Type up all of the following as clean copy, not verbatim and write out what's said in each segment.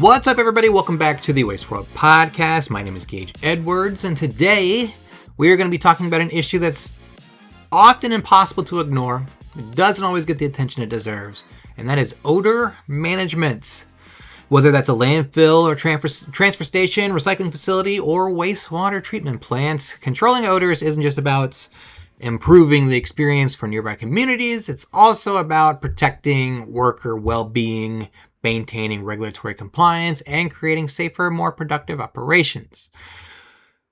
What's up, everybody? Welcome back to the Waste World Podcast. My name is Gage Edwards, and today we are going to be talking about an issue that's often impossible to ignore. It doesn't always get the attention it deserves, and that is odor management. Whether that's a landfill or transfer station, recycling facility, or wastewater treatment plant, controlling odors isn't just about improving the experience for nearby communities. It's also about protecting worker well-being, maintaining regulatory compliance, and creating safer, more productive operations.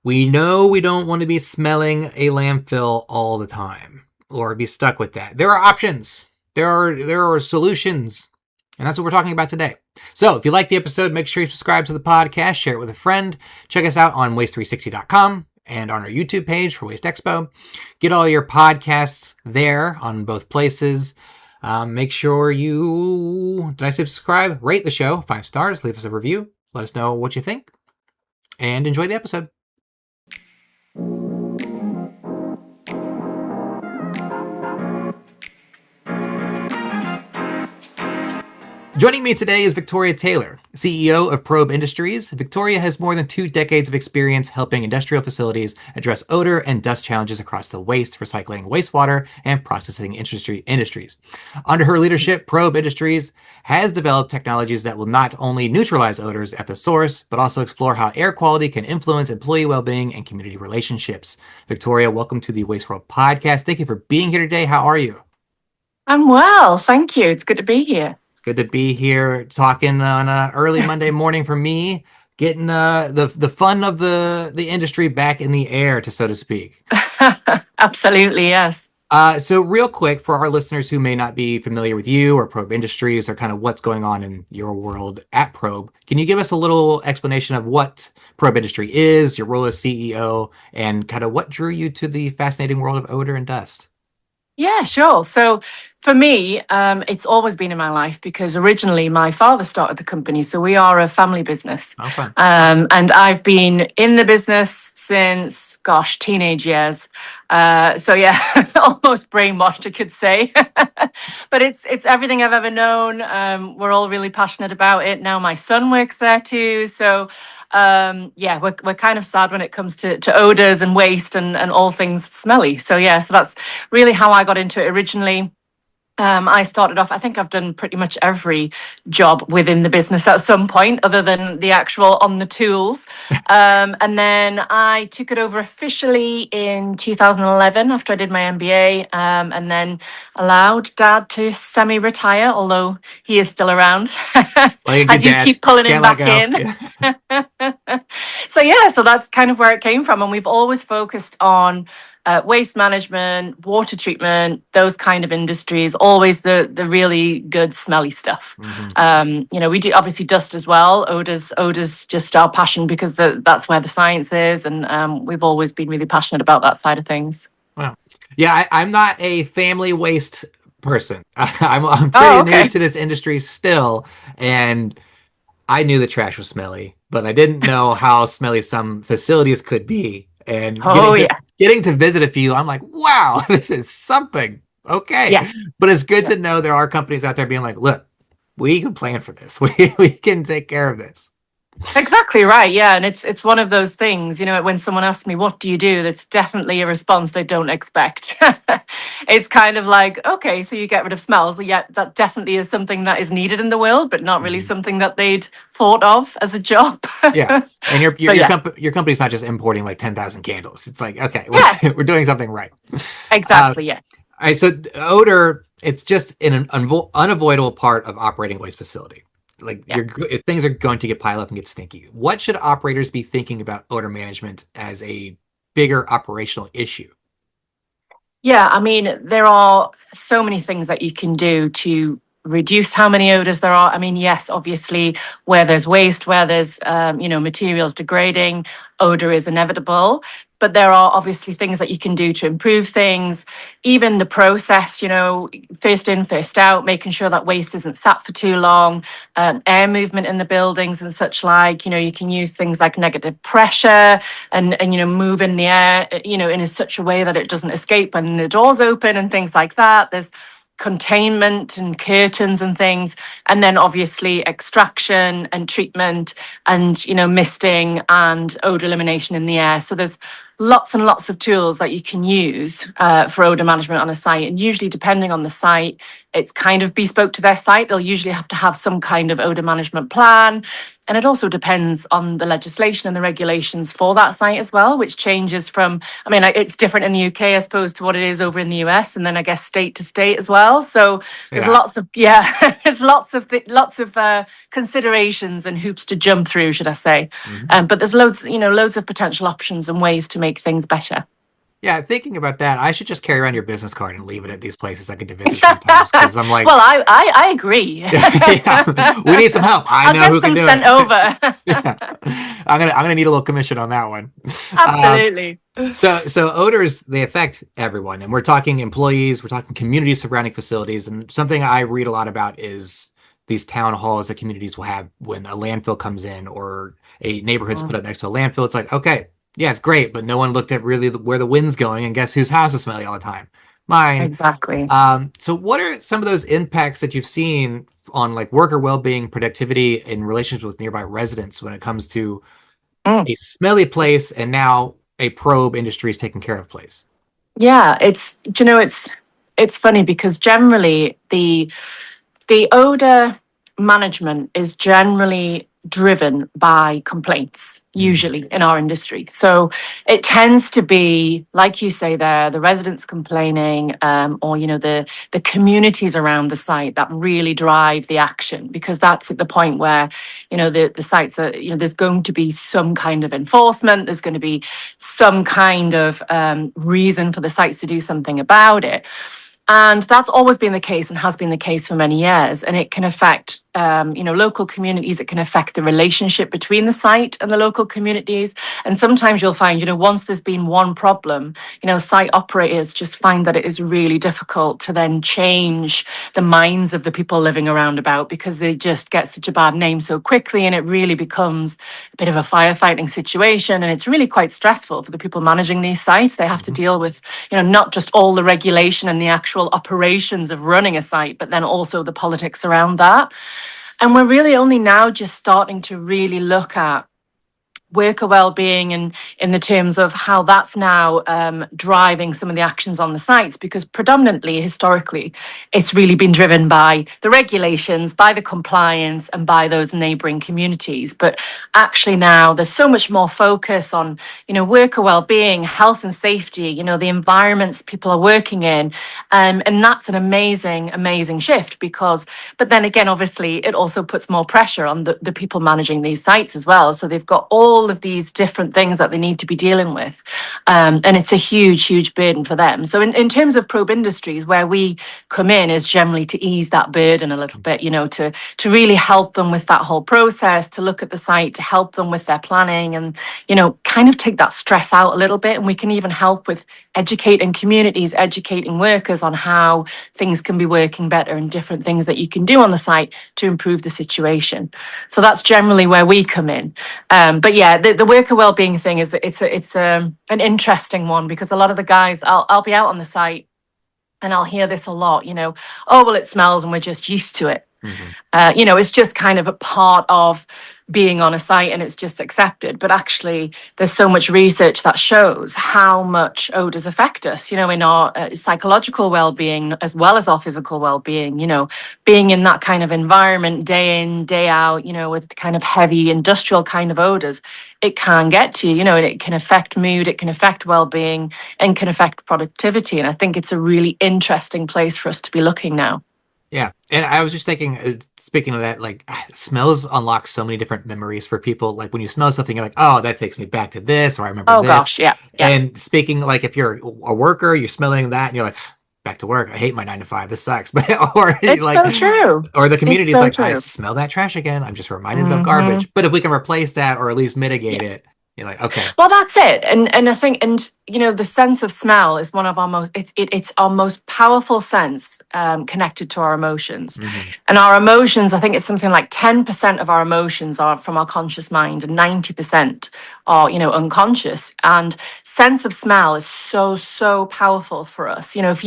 We know we don't want to be smelling a landfill all the time or be stuck with that. There are options. There are solutions. And that's what we're talking about today. So if you like the episode, make sure you subscribe to the podcast, share it with a friend. Check us out on waste360.com and on our YouTube page for Waste Expo. Get all your podcasts there on both places. Make sure you, did I say subscribe? Rate the show 5 stars, leave us a review, let us know what you think, and enjoy the episode. Joining me today is Victoria Taylor, CEO of Probe Industries. Victoria has more than 2 decades of experience helping industrial facilities address odor and dust challenges across the waste, recycling, wastewater, and processing industries. Under her leadership, Probe Industries has developed technologies that will not only neutralize odors at the source, but also explore how air quality can influence employee well-being and community relationships. Victoria, welcome to the Waste World Podcast. Thank you for being here today. How are you? I'm well, thank you. It's good to be here. Good to be here talking on an early Monday morning for me, getting the fun of the industry back in the air, so to speak. Absolutely, yes. So real quick, for our listeners who may not be familiar with you or Probe Industries or kind of what's going on in your world at Probe, can you give us a little explanation of what Probe Industry is, your role as CEO, and kind of what drew you to the fascinating world of odor and dust? Yeah, sure. So for me, it's always been in my life because originally my father started the company. So we are a family business. Okay. And I've been in the business since, teenage years. So yeah, almost brainwashed, I could say. But it's everything I've ever known. We're all really passionate about it. Now my son works there too. So we're kind of sad when it comes to odors and waste and all things smelly. So that's really how I got into it originally. I started off, I think I've done pretty much every job within the business at some point, other than the actual on the tools. And then I took it over officially in 2011 after I did my MBA, and then allowed Dad to semi-retire, although he is still around. I do keep pulling him back in. Yeah. So that's kind of where it came from. And we've always focused on waste management, water treatment, those kind of industries, always the really good smelly stuff. Mm-hmm. We do obviously dust as well. Odors just our passion because that's where the science is. And we've always been really passionate about that side of things. Wow. Yeah, I'm not a family waste person. I'm pretty new to this industry still. And I knew the trash was smelly, but I didn't know how smelly some facilities could be. And getting to visit a few, I'm like, wow, this is something. Okay. Yeah. But it's good to know there are companies out there being like, look, we can plan for this. We can take care of this. Exactly right. Yeah. And it's one of those things, when someone asks me, what do you do? That's definitely a response they don't expect. It's kind of like, okay, so you get rid of smells. Yeah, that definitely is something that is needed in the world, but not really something that they'd thought of as a job. Yeah. And your company's not just importing like 10,000 candles. It's like, okay, we're doing something right. Exactly. Yeah. All right. So odor, it's just an unavoidable part of operating a waste facility. Things are going to get piled up and get stinky. What should operators be thinking about odor management as a bigger operational issue? Yeah, I mean, there are so many things that you can do to reduce how many odors there are. I mean, yes, obviously, where there's waste, where there's materials degrading, odor is inevitable. But there are obviously things that you can do to improve things. Even the process, first in, first out, making sure that waste isn't sat for too long, air movement in the buildings and such like. You can use things like negative pressure and move in the air, in such a way that it doesn't escape when the doors open and things like that. containment and curtains and things, and then obviously extraction and treatment and, misting and odor elimination in the air. So there's lots and lots of tools that you can use for odor management on a site. And usually, depending on the site, it's kind of bespoke to their site. They'll usually have to have some kind of odor management plan. And it also depends on the legislation and the regulations for that site as well, which changes from, it's different in the UK, I suppose, to what it is over in the US, and then I guess state to state as well. So there's there's lots of considerations and hoops to jump through, should I say. But there's loads of potential options and ways to make things better. Yeah, thinking about that, I should just carry around your business card and leave it at these places I get to visit sometimes, because I'm like, well, I agree. Yeah, we need some help. I'll know who can do sent it. Over. Yeah. I'm gonna need a little commission on that one. Absolutely. So odors, they affect everyone, and we're talking employees, we're talking communities surrounding facilities, and something I read a lot about is these town halls that communities will have when a landfill comes in or a neighborhood's put up next to a landfill. It's like, okay, yeah, it's great, but no one looked at really where the wind's going, and guess whose house is smelly all the time? Mine. Exactly. So what are some of those impacts that you've seen on like worker well-being, productivity in relationships with nearby residents when it comes to a smelly place and now a probe industry is taking care of place? Yeah, it's funny because generally the odor management is generally driven by complaints, usually in our industry. So it tends to be, like you say there, the residents complaining, or the communities around the site that really drive the action, because that's at the point where the sites are, there's going to be some kind of enforcement, there's going to be some kind of reason for the sites to do something about it. And that's always been the case and has been the case for many years. And it can affect, local communities. It can affect the relationship between the site and the local communities. And sometimes you'll find, once there's been one problem, site operators just find that it is really difficult to then change the minds of the people living around about, because they just get such a bad name so quickly. And it really becomes a bit of a firefighting situation. And it's really quite stressful for the people managing these sites. They have to deal with, not just all the regulation and the actual operations of running a site, but then also the politics around that. And we're really only now just starting to really look at worker well-being and in the terms of how that's now driving some of the actions on the sites, because predominantly historically it's really been driven by the regulations, by the compliance, and by those neighbouring communities. But actually now there's so much more focus on worker well-being, health and safety, the environments people are working in, and that's an amazing shift. But then again, obviously it also puts more pressure on the people managing these sites as well. So they've got all of these different things that they need to be dealing with, and it's a huge burden for them. So in terms of probe industries, where we come in is generally to ease that burden a little bit, to really help them with that whole process, to look at the site, to help them with their planning, and kind of take that stress out a little bit. And we can even help with educating communities, educating workers on how things can be working better and different things that you can do on the site to improve the situation. So that's generally where we come in. But yeah, the worker well-being thing is it's an interesting one, because a lot of the guys, I'll be out on the site and I'll hear this a lot, oh, well, it smells and we're just used to it. It's just kind of a part of being on a site and it's just accepted. But actually, there's so much research that shows how much odors affect us, in our psychological well-being as well as our physical well-being. Being in that kind of environment day in, day out, with kind of heavy industrial kind of odors, it can get to you, and it can affect mood, it can affect well-being, and can affect productivity. And I think it's a really interesting place for us to be looking now. Yeah. And I was just thinking, speaking of that, like smells unlock so many different memories for people. Like when you smell something, you're like, oh, that takes me back to this, or I remember this. Oh gosh, yeah. And speaking, like if you're a worker, you're smelling that and you're like, back to work. I hate my 9 to 5. This sucks. But or it's like, so true. Or the community is so like, true. I smell that trash again. I'm just reminded of garbage. But if we can replace that or at least mitigate it, you're like, okay. Well, that's it. And I think, the sense of smell is one of our most, it's our most powerful sense, connected to our emotions. Mm-hmm. And our emotions, I think it's something like 10% of our emotions are from our conscious mind and 90% are, unconscious. And sense of smell is so, so powerful for us. If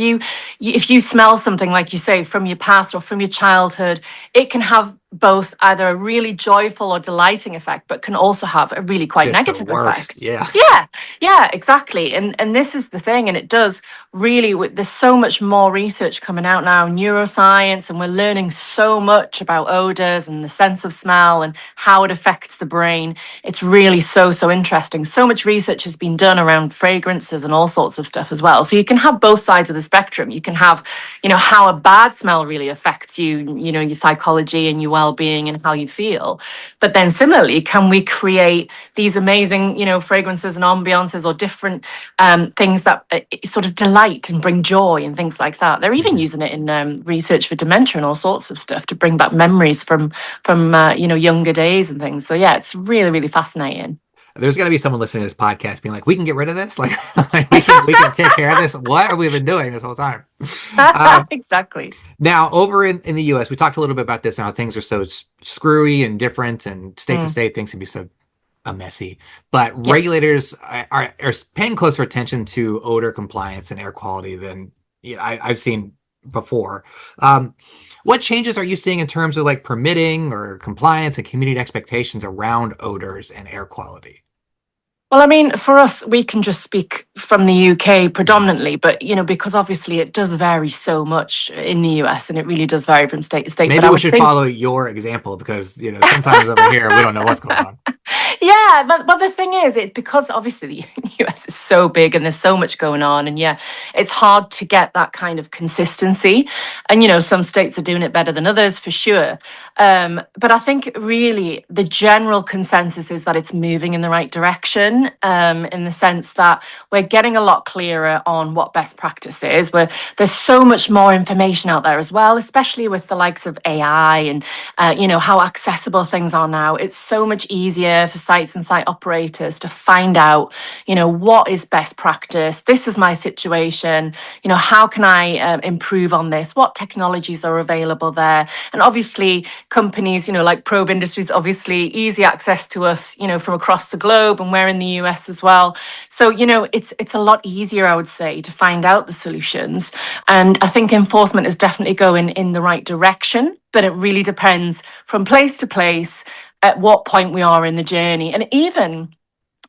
you smell something, like you say, from your past or from your childhood, it can have both either a really joyful or delighting effect, but can also have a really quite Just the negative worst. effect. Yeah. Yeah, exactly. And this is the thing, and it does really. There's so much more research coming out now, neuroscience, and we're learning so much about odors and the sense of smell and how it affects the brain. It's really so interesting. So much research has been done around fragrances and all sorts of stuff as well. So you can have both sides of the spectrum. You can have, how a bad smell really affects you, your psychology and your well-being and how you feel. But then similarly, can we create these amazing, fragrances and ambiances or different things that sort of delight and bring joy and things like that? They're even Mm-hmm. using it in research for dementia and all sorts of stuff to bring back memories from younger days and things. So yeah, it's really fascinating. There's going to be someone listening to this podcast being like, "We can get rid of this. Like, we can take care of this. What have we been doing this whole time?" Exactly. Now, over in the U.S., we talked a little bit about this and how things are so screwy and different, and state to Mm, state things can be so messy. But yes. regulators are paying closer attention to odor compliance and air quality than I've seen before. What changes are you seeing in terms of like permitting or compliance and community expectations around odors and air quality? Well, I mean, for us, we can just speak from the UK Mhm. predominantly, but because obviously it does vary so much in the US, and it really does vary from state to state. But Maybe I we would should think, follow your example because sometimes over here we don't know what's going on. yeah, but the thing is, because obviously the US is so big and there's so much going on, and yeah, it's hard to get that kind of consistency. And some states are doing it better than others for sure. But I think really the general consensus is that it's moving in the right direction, in the sense that we're getting a lot clearer on what best practice is. There's so much more information out there as well, especially with the likes of AI and how accessible things are now. It's so much easier for sites and site operators to find out, what is best practice. This is my situation. How can I improve on this? What technologies are available there? And obviously, companies, like Probe Industries, obviously easy access to us, from across the globe, and we're in the US as well. So, it's a lot easier, I would say, to find out the solutions. And I think enforcement is definitely going in the right direction, but it really depends from place to place at what point we are in the journey. And even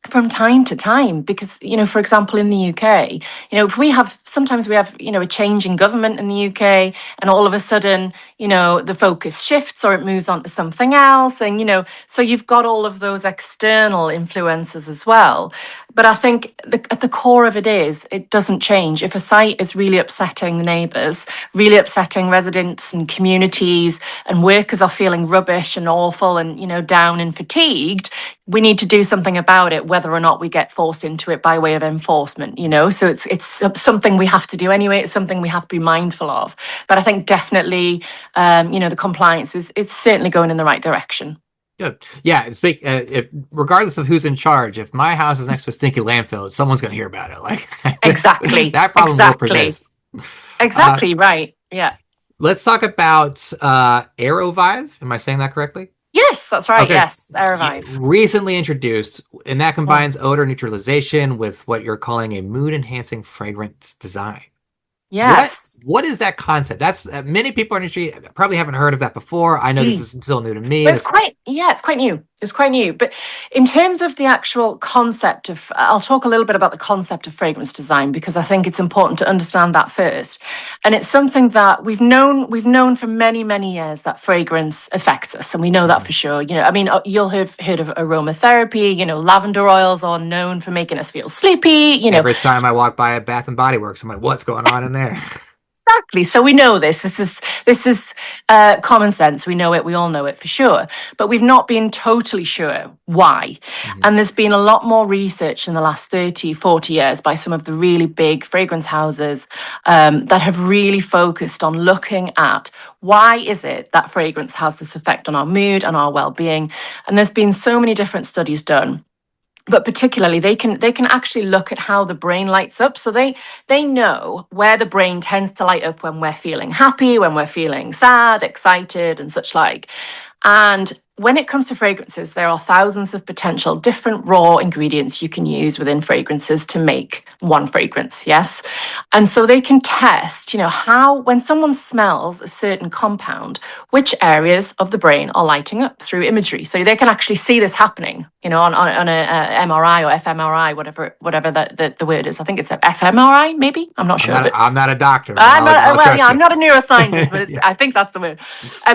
from time to time, because for example, in the UK, if sometimes we have a change in government in the UK, and all of a sudden the focus shifts or it moves on to something else, and so you've got all of those external influences as well. But I think at the core of it doesn't change. If a site is really upsetting the neighbours, really upsetting residents and communities, and workers are feeling rubbish and awful and down and fatigued, we need to do something about it, whether or not we get forced into it by way of enforcement. So it's something we have to do anyway. It's something we have to be mindful of. But I think definitely, the compliance is it's certainly going in the right direction. Good. Yeah, regardless of who's in charge, if my house is next to a stinky landfill, someone's going to hear about it. Like Exactly. that problem will Exactly. persist. Uh, Exactly right. Yeah. let's talk about Aerovive. Am I saying that correctly? Yes, that's right. Okay. Yes, Aerovive. Recently introduced, and that Mm. combines odor neutralization with what you're calling a mood-enhancing fragrance design. What Yes. what is that concept? That's many people in the industry probably haven't heard of that before. I know this is still new to me. Well, it's quite new. It's quite new. But in terms of the actual concept I'll talk a little bit about the concept of fragrance design, because I think it's important to understand that first. And it's something that we've known for many years that fragrance affects us. And we know that Mhm. for sure. I mean, you'll have heard of aromatherapy, lavender oils are known for making us feel sleepy. Every time I walk by a Bath and Body Works, I'm like, what's going on in there? Exactly. So we know this. This is common sense. We know it. We all know it for sure. But we've not been totally sure why. Mhm. And there's been a lot more research in the last 30, 40 years by some of the really big fragrance houses, that have really focused on looking at why is it that fragrance has this effect on our mood and our well-being. And there's been so many different studies done. but particularly they can actually look at how the brain lights up. So they know where the brain tends to light up when we're feeling happy, when we're feeling sad, excited, and such like. And when it comes to fragrances, there are thousands of potential different raw ingredients you can use within fragrances to make one fragrance. Yes. And so they can test, how, when someone smells a certain compound, which areas of the brain are lighting up through imagery. So they can actually see this happening, on a MRI or fMRI, whatever the word is. I think it's a fMRI, maybe. I'm not sure. I'm not a doctor. I'm not a neuroscientist, but Yeah. I think that's the word.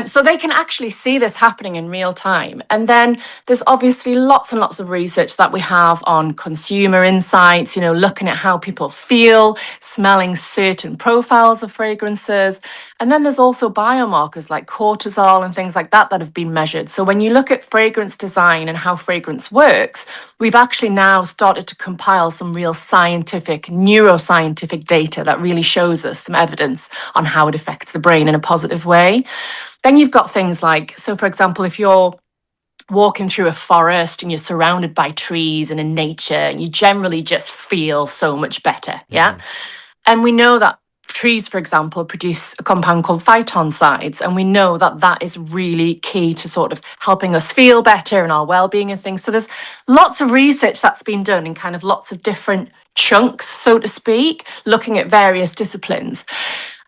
So they can actually see this happening in real time. And then there's obviously lots and lots of research that we have on consumer insights, looking at how people feel, smelling certain profiles of fragrances. And then there's also biomarkers like cortisol and things like that have been measured. So when you look at fragrance design and how fragrance works, we've actually now started to compile some real scientific, neuroscientific data that really shows us some evidence on how it affects the brain in a positive way. Then you've got things like, so for example, if you're walking through a forest and you're surrounded by trees and in nature, and you generally just feel so much better. Yeah. Mm-hmm. And we know that trees, for example, produce a compound called phytoncides, and we know that that is really key to sort of helping us feel better and our well-being and things. So there's lots of research that's been done in kind of lots of different chunks, so to speak, looking at various disciplines.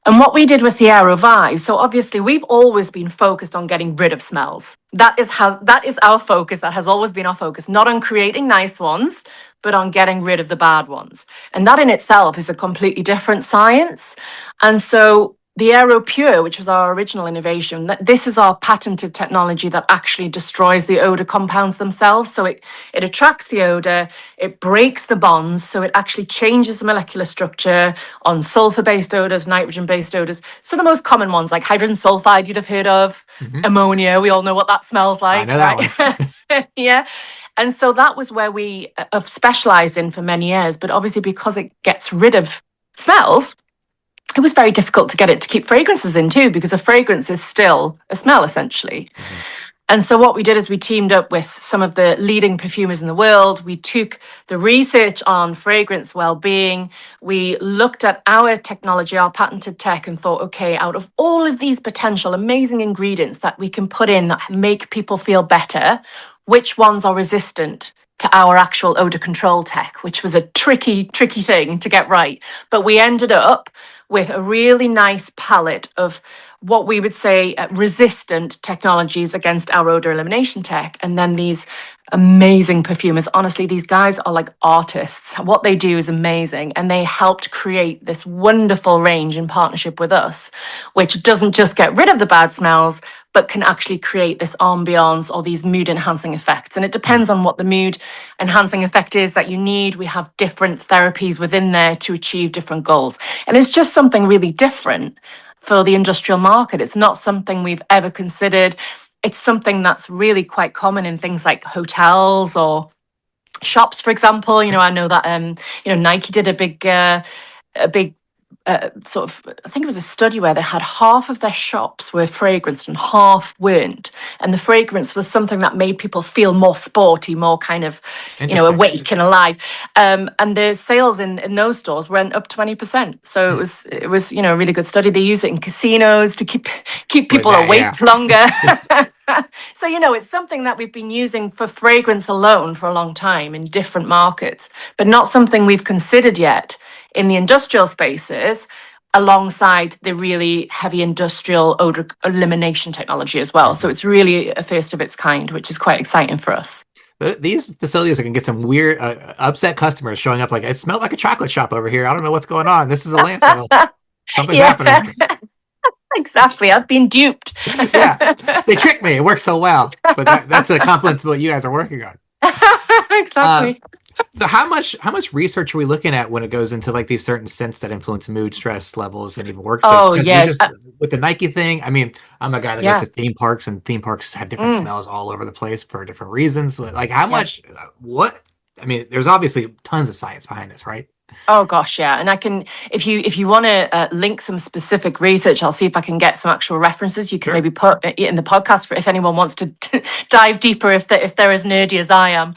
And what we did with the Aero Vive, so obviously we've always been focused on getting rid of smells. That is our focus. That has always been our focus, not on creating nice ones, but on getting rid of the bad ones. And that in itself is a completely different science. And so the Aero Pure, which was our original innovation, this is our patented technology that actually destroys the odor compounds themselves. So it attracts the odor, it breaks the bonds, so it actually changes the molecular structure on sulfur-based odors, nitrogen-based odors. So the most common ones like hydrogen sulfide you'd have heard of, ammonia, we all know what that smells like. I know that one. Yeah. And so that was where we have specialized in for many years. But obviously, because it gets rid of smells, it was very difficult to get it to keep fragrances in too, because a fragrance is still a smell, essentially. Mm-hmm. And so what we did is we teamed up with some of the leading perfumers in the world. We took the research on fragrance well-being. We looked at our technology, our patented tech, and thought, okay, out of all of these potential amazing ingredients that we can put in that make people feel better, which ones are resistant to our actual odor control tech, which was a tricky thing to get right. But we ended up with a really nice palette of what we would say resistant technologies against our odor elimination tech. And then these amazing perfumers. Honestly, these guys are like artists. What they do is amazing. And they helped create this wonderful range in partnership with us, which doesn't just get rid of the bad smells, but can actually create this ambiance or these mood enhancing effects. And it depends on what the mood enhancing effect is that you need. We have different therapies within there to achieve different goals. And it's just something really different for the industrial market. It's not something we've ever considered. It's something that's really quite common in things like hotels or shops, for example. I know that Nike did a big sort of, I think it was a study where they had half of their shops were fragranced and half weren't. And the fragrance was something that made people feel more sporty, more kind of, awake and alive. And the sales in those stores went up 20%. So it was a really good study. They use it in casinos to keep people awake longer. So, it's something that we've been using for fragrance alone for a long time in different markets, but not something we've considered yet in the industrial spaces alongside the really heavy industrial odor elimination technology as well. So it's really a first of its kind, which is quite exciting for us. These facilities are going to get some weird, upset customers showing up like, it smelled like a chocolate shop over here. I don't know what's going on. This is a landfill. Something's happening. Exactly. I've been duped. Yeah. They tricked me. It works so well. But that's a compliment to what you guys are working on. Exactly. So how much research are we looking at when it goes into like these certain scents that influence mood, stress levels, and even work? Oh, yes. With the Nike thing, I mean, I'm a guy that goes to theme parks, and theme parks have different smells all over the place for different reasons. So, like, how much? What? I mean, there's obviously tons of science behind this, right? Oh gosh, yeah. And I can, if you want to link some specific research, I'll see if I can get some actual references. You can Sure. maybe put it in the podcast for if anyone wants to dive deeper, if they're as nerdy as I am.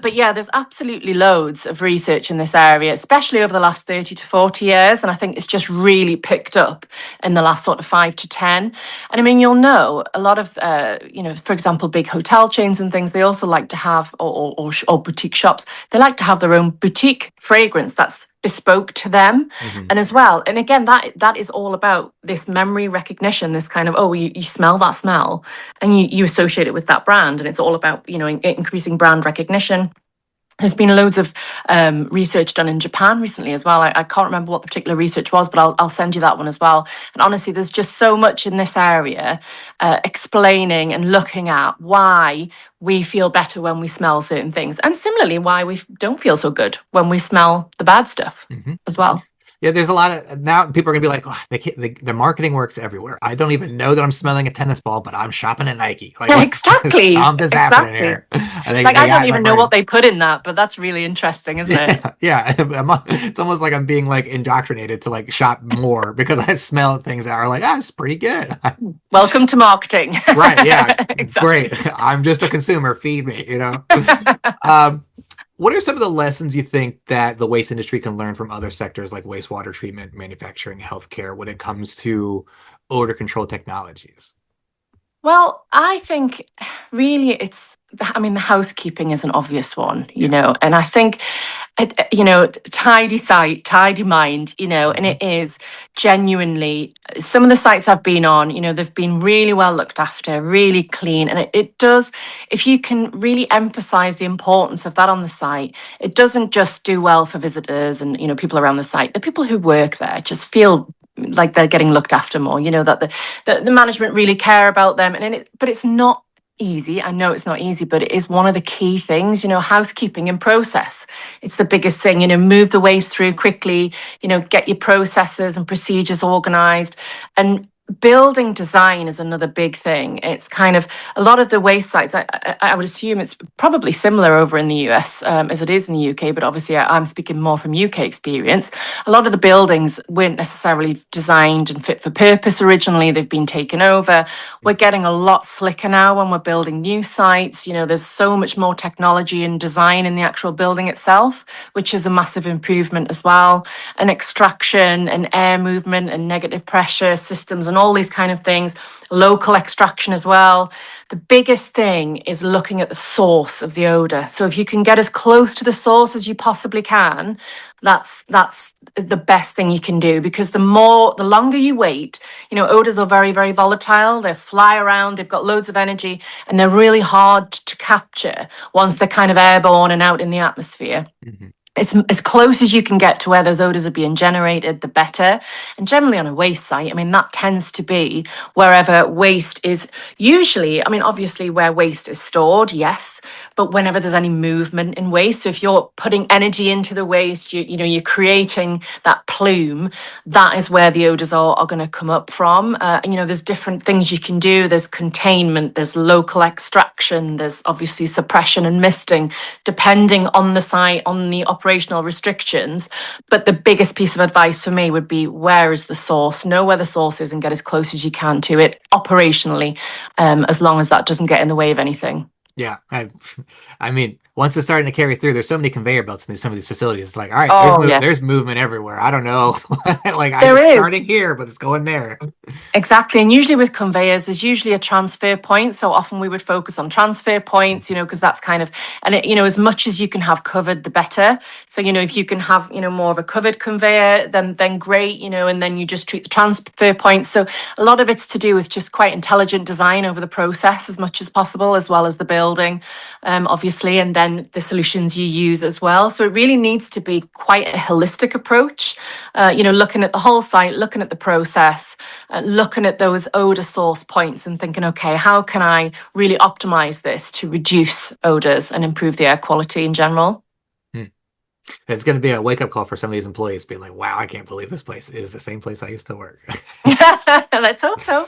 But yeah, there's absolutely loads of research in this area, especially over the last 30 to 40 years. And I think it's just really picked up in the last sort of 5 to 10. And I mean, you'll know a lot of, for example, big hotel chains and things, they also like to have, or boutique shops, they like to have their own boutique fragrance that's bespoke to them. Hmm. And as well, and again, that is all about this memory recognition, this kind of, oh, you smell that smell and you associate it with that brand. And it's all about, increasing brand recognition. There's been loads of research done in Japan recently as well. I can't remember what the particular research was, but I'll send you that one as well. And honestly, there's just so much in this area explaining and looking at why we feel better when we smell certain things, and similarly, why we don't feel so good when we smell the bad stuff Hmm. as well. Yeah, there's a lot of now people are gonna be like, oh, the marketing works everywhere. I don't even know that I'm smelling a tennis ball, but I'm shopping at Nike. Like Exactly, something's happening exactly. here. I think Like they I don't got my even know brain. what they put in that, but that's really interesting, isn't it? Yeah, yeah. It's almost like I'm being like indoctrinated to like shop more because I smell things that are like, ah, it's pretty good. Welcome to marketing. Right? Yeah, great. Exactly. I'm just a consumer. Feed me, you know. Um, what are some of the lessons you think that the waste industry can learn from other sectors like wastewater treatment, manufacturing, healthcare when it comes to odor control technologies? Well, I think really I mean, the housekeeping is an obvious one, Yeah. and I think, tidy site, tidy mind, and Hmm. it is genuinely some of the sites I've been on, they've been really well looked after, really clean. And it does, if you can really emphasize the importance of that on the site, it doesn't just do well for visitors and, people around the site. The people who work there just feel like they're getting looked after more, that the management really care about them. But it's not easy. I know it's not easy, but it is one of the key things, housekeeping and process. It's the biggest thing, move the waste through quickly, get your processes and procedures organized. And building design is another big thing. It's kind of a lot of the waste sites, I would assume it's probably similar over in the US as it is in the UK, but obviously I'm speaking more from UK experience. A lot of the buildings weren't necessarily designed and fit for purpose originally. They've been taken over. We're getting a lot slicker now when we're building new sites. There's so much more technology and design in the actual building itself, which is a massive improvement as well. And extraction and air movement and negative pressure systems and all these kind of things, local extraction as well. The biggest thing is looking at the source of the odor. So if you can get as close to the source as you possibly can, that's the best thing you can do, because the longer you wait, odors are very, very volatile. They fly around, they've got loads of energy, and they're really hard to capture once they're kind of airborne and out in the atmosphere. Hmm. It's as close as you can get to where those odors are being generated, the better. And generally on a waste site, I mean, that tends to be wherever waste is usually, I mean, obviously where waste is stored, yes, but whenever there's any movement in waste. So if you're putting energy into the waste, you're creating that plume, that is where the odors are going to come up from. There's different things you can do. There's containment, there's local extraction, there's obviously suppression and misting, depending on the site, on the operational restrictions. But the biggest piece of advice for me would be, where is the source? Know where the source is and get as close as you can to it operationally, as long as that doesn't get in the way of anything. Yeah, I mean, once it's starting to carry through, there's so many conveyor belts in some of these facilities. It's like, all right, Oh, there's yes. movement everywhere. I don't know, like There it's is. starting here, but it's going there. Exactly. And usually with conveyors, there's usually a transfer point. So often we would focus on transfer points, because that's kind of, and as much as you can have covered, the better. So, if you can have, more of a covered conveyor, then great, and then you just treat the transfer points. So a lot of it's to do with just quite intelligent design over the process as much as possible, as well as the building, obviously, and then the solutions you use as well. So it really needs to be quite a holistic approach, looking at the whole site, looking at the process, looking at those odor source points and thinking, okay, how can I really optimize this to reduce odors and improve the air quality in general? Hmm. It's going to be a wake up call for some of these employees, being like, "Wow, I can't believe this place is the same place I used to work." Let's hope so.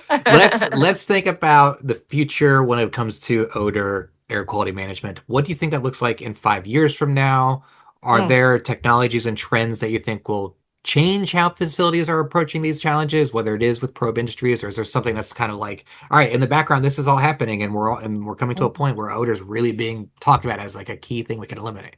Let's think about the future when it comes to odor air quality management. What do you think that looks like in 5 years from now? Are there technologies and trends that you think will change how facilities are approaching these challenges, whether it is with probe industries, or is there something that's kind of like, all right, in the background, this is all happening, and we're coming to a point where odor is really being talked about as like a key thing we can eliminate?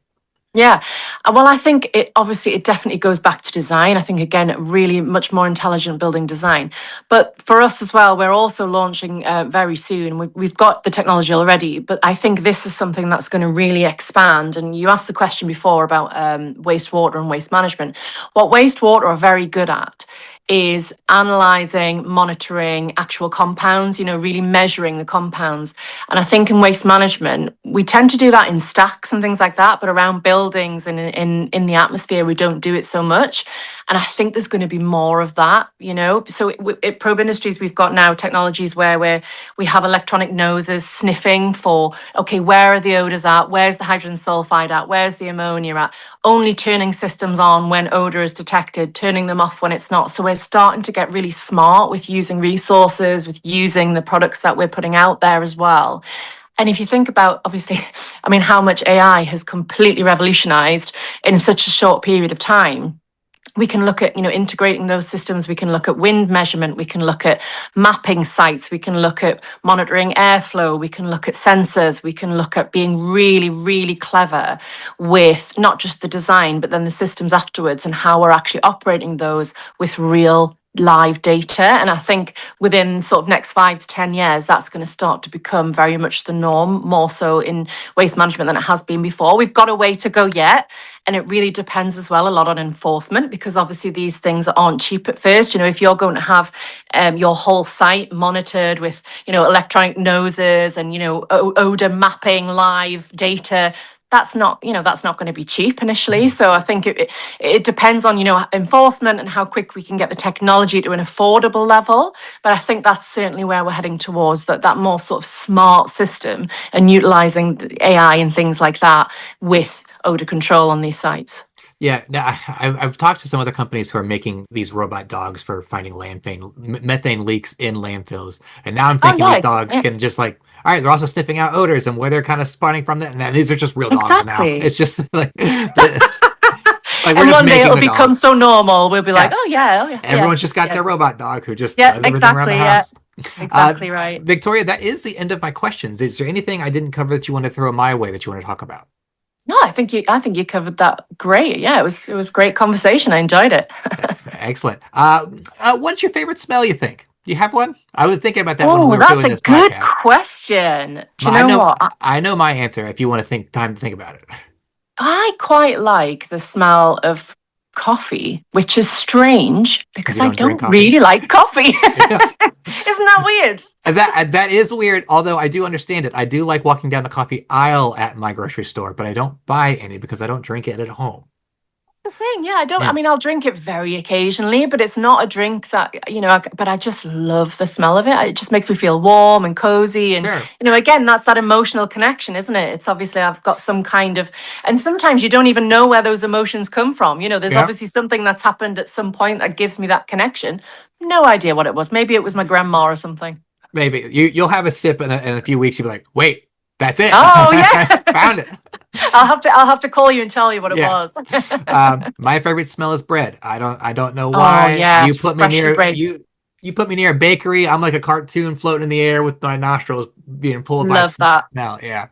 Yeah. Well, I think it definitely goes back to design. I think, again, really much more intelligent building design. But for us as well, we're also launching very soon. We've got the technology already, but I think this is something that's going to really expand. And you asked the question before about wastewater and waste management. What wastewater are very good at is analyzing, monitoring actual compounds, really measuring the compounds. And I think in waste management, we tend to do that in stacks and things like that, but around buildings and in the atmosphere, we don't do it so much. And I think there's going to be more of that, So at Probe Industries, we've got now technologies where we have electronic noses sniffing for, okay, where are the odors at? Where's the hydrogen sulfide at? Where's the ammonia at? Only turning systems on when odor is detected, turning them off when it's not. So we're starting to get really smart with using resources, with using the products that we're putting out there as well. And if you think about, obviously, how much AI has completely revolutionized in such a short period of time, we can look at, integrating those systems. We can look at wind measurement. We can look at mapping sites. We can look at monitoring airflow. We can look at sensors. We can look at being really, really clever with not just the design, but then the systems afterwards and how we're actually operating those with real live data. And I think within sort of next 5 to 10 years, that's going to start to become very much the norm, more so in waste management than it has been before. We've got a way to go yet. And it really depends as well a lot on enforcement, because obviously these things aren't cheap at first. If you're going to have your whole site monitored with, electronic noses and, odor mapping live data, that's not going to be cheap initially. So I think it depends on, enforcement and how quick we can get the technology to an affordable level. But I think that's certainly where we're heading towards, that more sort of smart system and utilizing the AI and things like that with odor control on these sites. Yeah, I've talked to some other companies who are making these robot dogs for finding methane leaks in landfills, and now I'm thinking these dogs can just like, all right, they're also sniffing out odors and where they're kind of spawning from. That, and these are just real dogs now. It's just like, and one day it'll become so normal. We'll be like, oh yeah. Everyone's just got their robot dog who just does everything around the house. Exactly right. Victoria, that is the end of my questions. Is there anything I didn't cover that you want to throw my way that you want to talk about? No, I think you covered that great. Yeah, it was great conversation. I enjoyed it. Excellent. What's your favorite smell, you think? Do you have one? I was thinking about that when we were doing this podcast. That's a good question. Do you know what? I know my answer if you want to time to think about it. I quite like the smell of coffee, which is strange because I don't really like coffee. Isn't that weird? That is weird, although I do understand it. I do like walking down the coffee aisle at my grocery store, but I don't buy any because I don't drink it at home. The thing, yeah, I'll drink it very occasionally, but it's not a drink that, but I just love the smell of it. It just makes me feel warm and cozy. And, again, that's that emotional connection, isn't it? It's obviously I've got some kind of, and sometimes you don't even know where those emotions come from. There's obviously something that's happened at some point that gives me that connection. No idea what it was. Maybe it was my grandma or something. Maybe you'll have a sip in a few weeks. You'll be like, wait, that's it. Oh yeah. Found it. I'll have to call you and tell you what it was. My favorite smell is bread. I don't know why. Oh, yeah. You put me near you put me near a bakery. I'm like a cartoon floating in the air with my nostrils being pulled by smell. Yeah.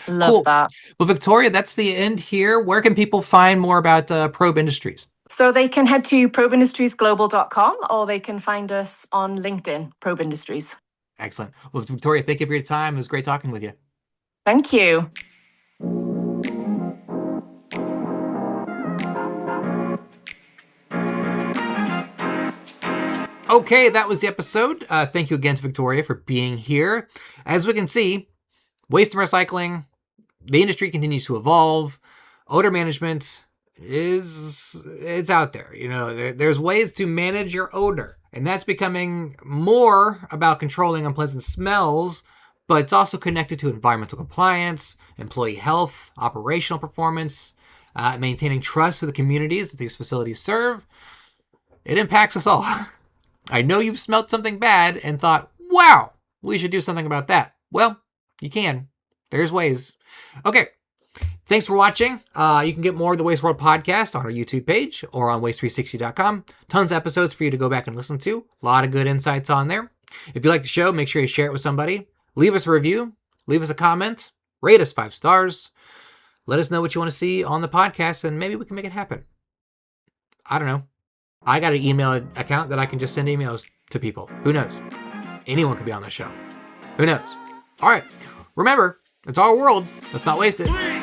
Love that. Well, Victoria, that's the end here. Where can people find more about Probe Industries? So they can head to probeindustriesglobal.com or they can find us on LinkedIn, Probe Industries. Excellent. Well, Victoria, thank you for your time. It was great talking with you. Thank you. Okay, that was the episode. Thank you again to Victoria for being here. As we can see, waste and recycling, the industry continues to evolve. Odor management it's out there. There's ways to manage your odor, and that's becoming more about controlling unpleasant smells, but it's also connected to environmental compliance, employee health, operational performance, maintaining trust with the communities that these facilities serve. It impacts us all. I know you've smelt something bad and thought, wow, we should do something about that. Well, you can. There's ways. Okay. Thanks for watching. You can get more of the Waste World podcast on our YouTube page or on waste360.com. Tons of episodes for you to go back and listen to. A lot of good insights on there. If you like the show, make sure you share it with somebody. Leave us a review. Leave us a comment. Rate us 5 stars. Let us know what you want to see on the podcast, and maybe we can make it happen. I don't know. I got an email account that I can just send emails to people. Who knows? Anyone could be on the show. Who knows? All right. Remember, it's our world. Let's not waste it.